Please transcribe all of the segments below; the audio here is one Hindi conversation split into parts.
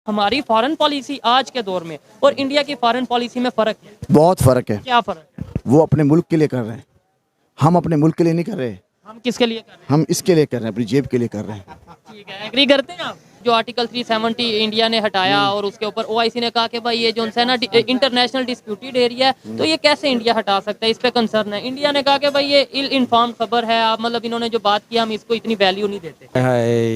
हमारी फॉरेन पॉलिसी आज के दौर में और इंडिया की फॉरेन पॉलिसी में फ़र्क है? बहुत फ़र्क है। क्या फ़र्क है? वो अपने मुल्क के लिए कर रहे हैं, हम अपने मुल्क के लिए नहीं कर रहे। हम किसके लिए कर रहे हैं? हम इसके लिए कर रहे हैं, अपनी जेब के लिए कर रहे हैं। ठीक है, एग्री करते हैं आप? जो आर्टिकल 370 इंडिया ने हटाया और उसके ऊपर ओआईसी ने कहा कि भाई ये जो है ना इंटरनेशनल डिस्प्यूटेड एरिया है, तो ये कैसे इंडिया हटा सकता है, इस पे कंसर्न है। इंडिया ने कहा कि भाई ये इल इन्फॉर्म खबर है, आप मतलब इन्होंने जो बात की हम इसको इतनी वैल्यू नहीं देते।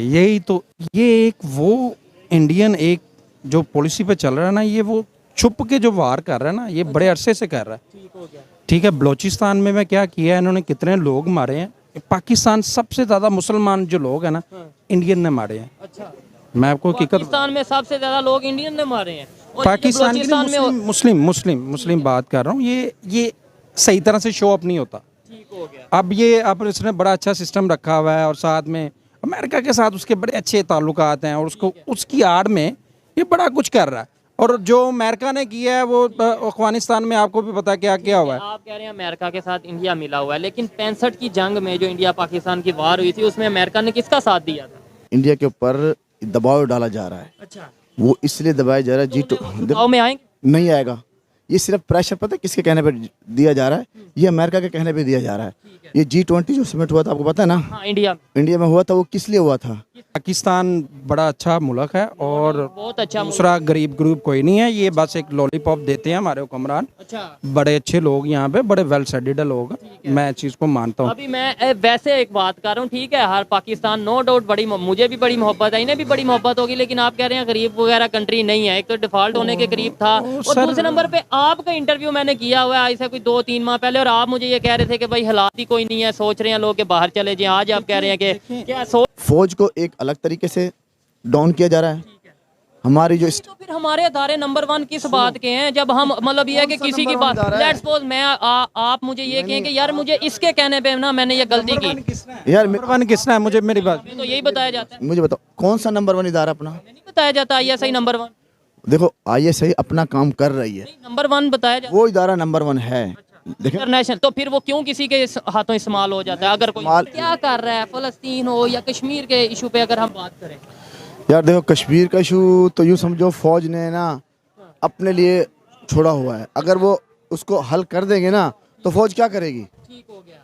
यही तो, ये एक वो इंडियन एक जो पॉलिसी पे चल रहा है ना, ये वो छुप के जो वार कर रहा है ना, ये बड़े अरसे से कर रहा है। ठीक हो गया। ठीक है, बलूचिस्तान में क्या किया है इन्होंने, कितने लोग मारे हैं। पाकिस्तान सबसे ज़्यादा मुसलमान जो लोग हैं ना, इंडियन ने मारे हैं। अच्छा, मैं आपको हकीकत, पाकिस्तान में सबसे ज्यादा लोग इंडियन ने मारे हैं और पाकिस्तान की बलूचिस्तान में मुस्लिम बात कर रहा हूँ। ये सही तरह से शो अप नहीं होता। ठीक हो गया। अब इसने बड़ा अच्छा सिस्टम रखा हुआ है और साथ में अमेरिका के साथ उसके बड़े अच्छे ताल्लुकात हैं, और उसको उसकी आड़ में ये बड़ा कुछ कर रहा है। और जो अमेरिका ने किया है वो अफगानिस्तान में आपको भी पता क्या क्या हुआ है। आप कह रहे हैं अमेरिका के साथ इंडिया मिला हुआ है, लेकिन 65 की जंग में जो इंडिया पाकिस्तान की वार हुई थी उसमें अमेरिका ने किसका साथ दिया था? इंडिया के ऊपर दबाव डाला जा रहा है, अच्छा, वो इसलिए दबाया जा रहा है। दबाव में आएंगे? नहीं आएगा। ये सिर्फ प्रेशर पता है किसके कहने पे दिया जा रहा है? ये अमेरिका के कहने पे दिया जा रहा है। ये G20 जो समिट हुआ था, आपको पता है ना? हाँ, इंडिया में हुआ था, वो किस लिए हुआ था? पाकिस्तान बड़ा अच्छा मुल्क है और बहुत अच्छा दूसरा गरीब ग्रुप कोई नहीं है। ये बस एक लॉलीपॉप देते हैं हमारे हुक्मरान। अच्छा, बड़े अच्छे लोग यहाँ पे, बड़े वेल सेटेड लोग, मैं इस चीज़ को मानता हूँ। अभी मैं वैसे एक बात कर रहा हूँ, ठीक है, हर पाकिस्तान नो डाउट बड़ी, मुझे भी बड़ी मोहब्बत है, इन्हें भी बड़ी मोहब्बत होगी, लेकिन आप कह रहे हैं गरीब वगैरह कंट्री नहीं है। एक तो डिफॉल्ट होने के करीब था और दूसरे नंबर पे आपका इंटरव्यू मैंने किया हुआ है ऐसा कोई 2-3 माह पहले, और आप मुझे ये कह रहे थे कि भाई हालात ही कोई नहीं है, सोच रहे हैं लोग के बाहर चले जाएं। आज आप कह रहे हैं कि क्या फौज को एक अलग तरीके से डाउन किया जा रहा है। हमारी जो तो फिर हमारे अदारे नंबर 1 किस बात के हैं जब हम मतलब ये है कि किसी की बात, लेट्स सपोज मैं आप मुझे ये कहें कि यार मुझे इसके कहने पे ना मैंने ये गलती की। यार नंबर वन किसना है, मुझे मेरी बात तो यही बताया जाता है। मुझे बताओ कौन सा नंबर 1 इदारा अपना? नहीं बताया जाता आईएसआई नंबर 1। देखो ISI अपना काम कर रही है, नंबर 1 बताया जाता वो इदारा नंबर 1 है। देखिए इंटरनेशनल, तो फिर वो क्यों किसी के हाथों इस्तेमाल हो जाता है? अगर कोई क्या कर रहा है, फलस्तीन हो या कश्मीर के इशू पे अगर हम बात करें, यार देखो, कश्मीर का इशू तो यूँ समझो फौज ने ना अपने लिए छोड़ा हुआ है। अगर वो उसको हल कर देंगे ना तो फौज क्या करेगी? ठीक हो गया।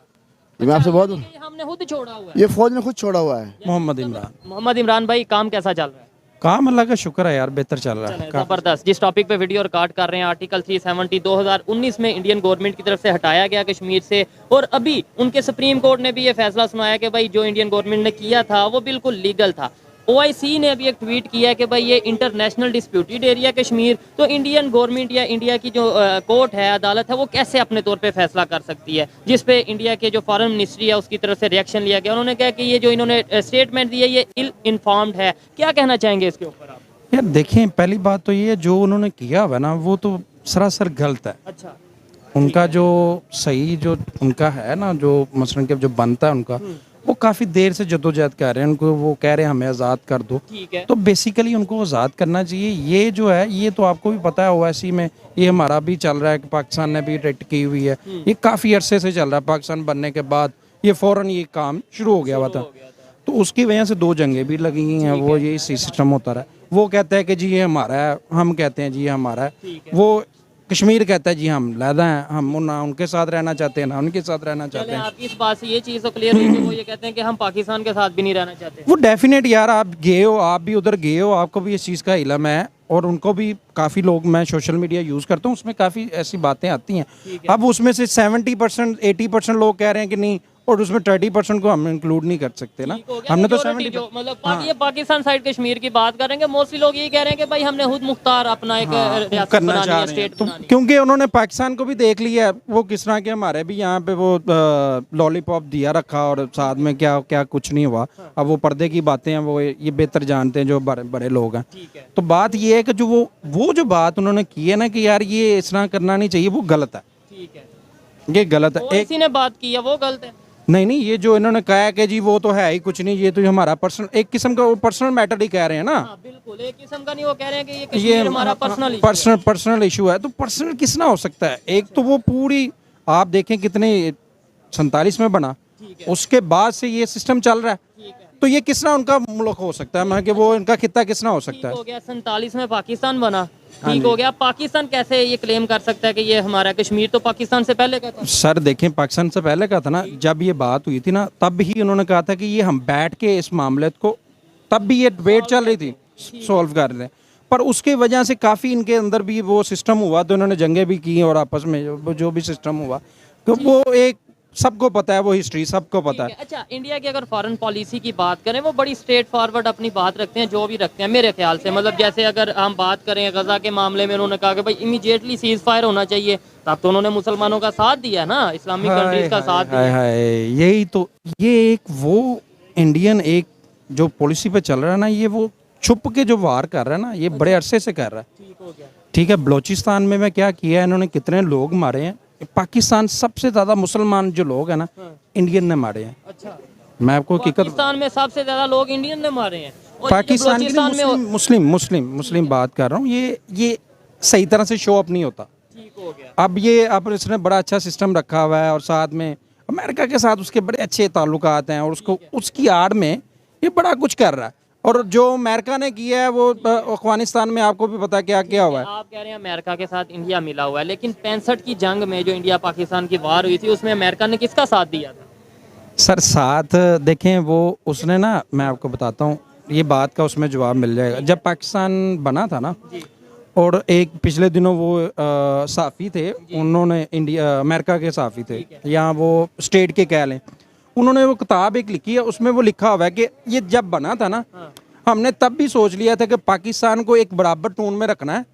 ये मैं आपसे बहुत, ये हमने खुद छोड़ा हुआ है। ये फौज ने खुद छोड़ा हुआ है। मोहम्मद इमरान भाई, काम कैसा चल रहा है? काम अल्लाह का शुक्र है यार, बेहतर चल रहा है। जबरदस्त। जिस टॉपिक पे वीडियो रिकॉर्ड कर रहे हैं, आर्टिकल 370 2019 में इंडियन गवर्नमेंट की तरफ से हटाया गया कश्मीर से, और अभी उनके सुप्रीम कोर्ट ने भी ये फैसला सुनाया कि भाई जो इंडियन गवर्नमेंट ने किया था वो बिल्कुल लीगल था। ओआईसी ने अभी एक ट्वीट किया है कि भाई ये इंटरनेशनल डिस्प्यूटेड एरिया कश्मीर, तो इंडियन गवर्नमेंट या इंडिया की जो कोर्ट है, अदालत है, वो कैसे अपने तौर पे फैसला कर सकती है? जिस पे इंडिया के जो फॉरेन मिनिस्ट्री है उसकी तरफ से रिएक्शन लिया गया। उन्होंने कहा कि ये जो इन्होंने स्टेटमेंट दी है ये इल इन्फॉर्म्ड है। क्या कहना चाहेंगे इसके ऊपर आप? यार देखें, पहली बात तो ये जो उन्होंने किया हुआ ना वो तो सरासर गलत है। अच्छा, उनका जो सही जो उनका है ना, जो मसलन के जो बनता है उनका, वो काफ़ी देर से जद्दोजहद कर रहे हैं। उनको वो कह रहे हैं हमें आज़ाद कर दो, ठीक है। तो बेसिकली उनको आज़ाद करना चाहिए। ये जो है ये तो आपको भी पता है, ओवैसी में ये हमारा भी चल रहा है कि पाकिस्तान ने भी रेट की हुई है। ये काफ़ी अरसे से चल रहा है। पाकिस्तान बनने के बाद ये फ़ौरन ये काम शुरू हो गया हुआ था, तो उसकी वजह से 2 जंगें भी लगी हुई हैं। वो यही सिस्टम होता रहा। वो कहता है कि जी ये हमारा है, हम कहते हैं जी ये हमारा है। वो कश्मीर कहता है जी हम लहदा हैं, हम ना उनके साथ रहना चाहते हैं ना उनके साथ रहना चाहते हैं। आपकी इस बात से ये चीज़ तो क्लियर हुई कि वो ये कहते हैं कि हम पाकिस्तान के साथ भी नहीं रहना चाहते। वो डेफिनेट यार, आप गए हो, आप भी उधर गए हो, आपको भी इस चीज़ का इल्म है, और उनको भी काफ़ी लोग, मैं सोशल मीडिया यूज़ करता हूँ, उसमें काफ़ी ऐसी बातें आती हैं। अब उसमें से 70% 80% लोग कह रहे हैं कि नहीं, और उसमें 30% को हम इंक्लूड नहीं कर सकते ना। हमने तो 70 मतलब ये पाकिस्तान साइड कश्मीर की बात करेंगे, मोस्टली लोग यही कह रहे हैं कि भाई हमने खुद मुख्तार अपना एक रियासत करना बनानी चाह है, रहे हैं, स्टेट तो बनानी है। क्योंकि उन्होंने पाकिस्तान को भी देख लिया है, वो किस तरह के हमारे भी यहाँ पे वो लॉलीपॉप दिया रखा और साथ में क्या क्या कुछ नहीं हुआ। अब वो पर्दे की बातें हैं, वो ये बेहतर जानते हैं जो बड़े बड़े लोग हैं। तो बात ये है कि जो वो जो बात उन्होंने की है ना कि यार ये इस तरह करना नहीं चाहिए, वो गलत है। ठीक है, ये गलत है। किसी ने बात की है वो गलत है? नहीं, ये जो इन्होंने कहा है कि जी वो तो है ही कुछ नहीं, ये तो हमारा पर्सनल, एक किस्म का पर्सनल मैटर ही कह रहे हैं ना। हाँ, बिल्कुल एक किस्म का नहीं, वो कह रहे हैं कि ये कश्मीर हमारा पर्सनल इशू है। तो पर्सनल किसना हो सकता है? एक तो वो पूरी, आप देखें कितने 47 में बना, उसके बाद से ये सिस्टम चल रहा है। तो ये किसना उनका मुल्क हो सकता है, मैं कि वो इनका खिता किसना हो सकता है। हो गया 47 में पाकिस्तान बना, ठीक हो गया। पाकिस्तान कैसे ये क्लेम कर सकता है कि ये हमारा कश्मीर तो पाकिस्तान से पहले का था? सर देखें, पाकिस्तान से पहले का था ना, जब ये बात हुई थी ना तब ही उन्होंने कहा था कि ये हम बैठ के इस मामले को, तब भी ये डिबेट चल रही थी, सॉल्व कर रहे थे, पर उसके वजह से काफ़ी इनके अंदर भी वो सिस्टम हुआ, तो इन्होंने जंगें भी की और आपस में जो भी सिस्टम हुआ, तो वो एक सबको पता है, वो हिस्ट्री सबको पता है। अच्छा, इंडिया की अगर फॉरेन पॉलिसी की बात करें, वो बड़ी स्ट्रेट फॉरवर्ड अपनी बात रखते हैं, जो भी रखते हैं मेरे ख्याल से। मतलब जैसे अगर हम बात करें गजा के मामले में, उन्होंने कहा कि भाई इमीडिएटली सीज फायर होना चाहिए, तब तो उन्होंने मुसलमानों का साथ दिया ना, इस्लामिक कंट्रीज का साथ दिया। यही तो, ये एक वो इंडियन एक जो पॉलिसी पे चल रहा है ना, ये वो छुप के जो वार कर रहा है ना, ये बड़े अरसे से कर रहा है। ठीक हो गया। ठीक है, बलूचिस्तान में क्या किया है इन्होंने, कितने लोग मारे हैं। पाकिस्तान सबसे ज्यादा मुसलमान जो लोग हैं ना, इंडियन ने मारे हैं। अच्छा, मैं आपको पाकिस्तान में सबसे ज्यादा लोग इंडियन ने मारे हैं, और पाकिस्तान के बलूचिस्तान में मुस्लिम बात कर रहा हूँ, ये सही तरह से शो अप नहीं होता। ठीक हो गया। अब इसने बड़ा अच्छा सिस्टम रखा हुआ है, और साथ में अमेरिका के साथ उसके बड़े अच्छे ताल्लुकात हैं, और उसको उसकी आड़ में ये बड़ा कुछ कर रहा है। और जो अमेरिका ने किया है वो अफगानिस्तान में आपको भी पता क्या क्या हुआ है। आप कह रहे हैं अमेरिका के साथ इंडिया मिला हुआ है, लेकिन 65 की जंग में जो इंडिया पाकिस्तान की वार हुई थी, उसमें अमेरिका ने किसका साथ दिया था? सर साथ देखें, वो उसने ना, मैं आपको बताता हूँ, ये बात का उसमें जवाब मिल जाएगा। जब पाकिस्तान बना था ना, और एक पिछले दिनों वो साफ़ी थे, उन्होंने अमेरिका के साफ़ी थे, या वो स्टेट के कह लें, उन्होंने वो किताब एक लिखी है, उसमें वो लिखा हुआ है कि ये जब बना था ना, हमने तब भी सोच लिया था कि पाकिस्तान को एक बराबर टून में रखना है,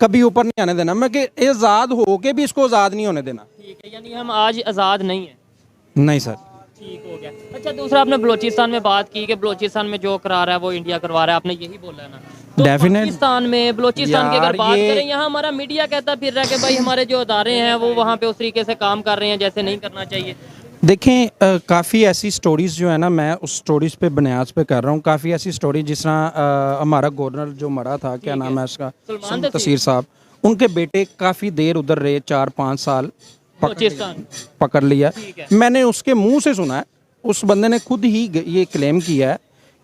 कभी ऊपर नहीं आने देना, मैं कि आज़ाद हो के भी इसको आज़ाद नहीं होने देना। ठीक है, यानी हम आज आज़ाद नहीं है। नहीं सर। ठीक हो गया। अच्छा, दूसरा आपने बलूचिस्तान में बात की कि बलूचिस्तान में जो करा रहा है वो इंडिया करवा रहा है, आपने यही बोला है ना? तो Definite- पाकिस्तान में बलूचिस्तान की अगर बात ये- करें, यहाँ हमारा मीडिया कहता फिर रहा है कि भाई हमारे जो अदारे हैं वो वहाँ पे उस तरीके से काम कर रहे हैं जैसे नहीं करना चाहिए। देखें, काफ़ी ऐसी स्टोरीज़ जो है ना, मैं उस स्टोरीज़ पे बुनियाद पे कर रहा हूँ। काफ़ी ऐसी स्टोरी, जिस तरह हमारा गवर्नर जो मरा था, क्या नाम है उसका, सलमान तसीर साहब, उनके बेटे काफ़ी देर उधर रहे, 4-5 साल बलूचिस्तान। पकड़ लिया। ठीक है। मैंने उसके मुंह से सुना है, उस बंदे ने खुद ही ये क्लेम किया है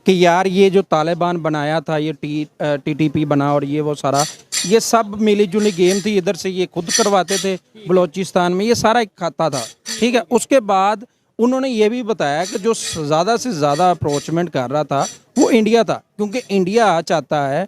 कि यार ये जो तालिबान बनाया था, ये TTP बना, और ये वो सारा, ये सब मिली जुली गेम थी, इधर से ये खुद करवाते थे बलूचिस्तान में, ये सारा एक खाता था। ठीक है, उसके बाद उन्होंने ये भी बताया कि जो ज़्यादा से ज़्यादा अप्रोचमेंट कर रहा था वो इंडिया था, क्योंकि इंडिया चाहता है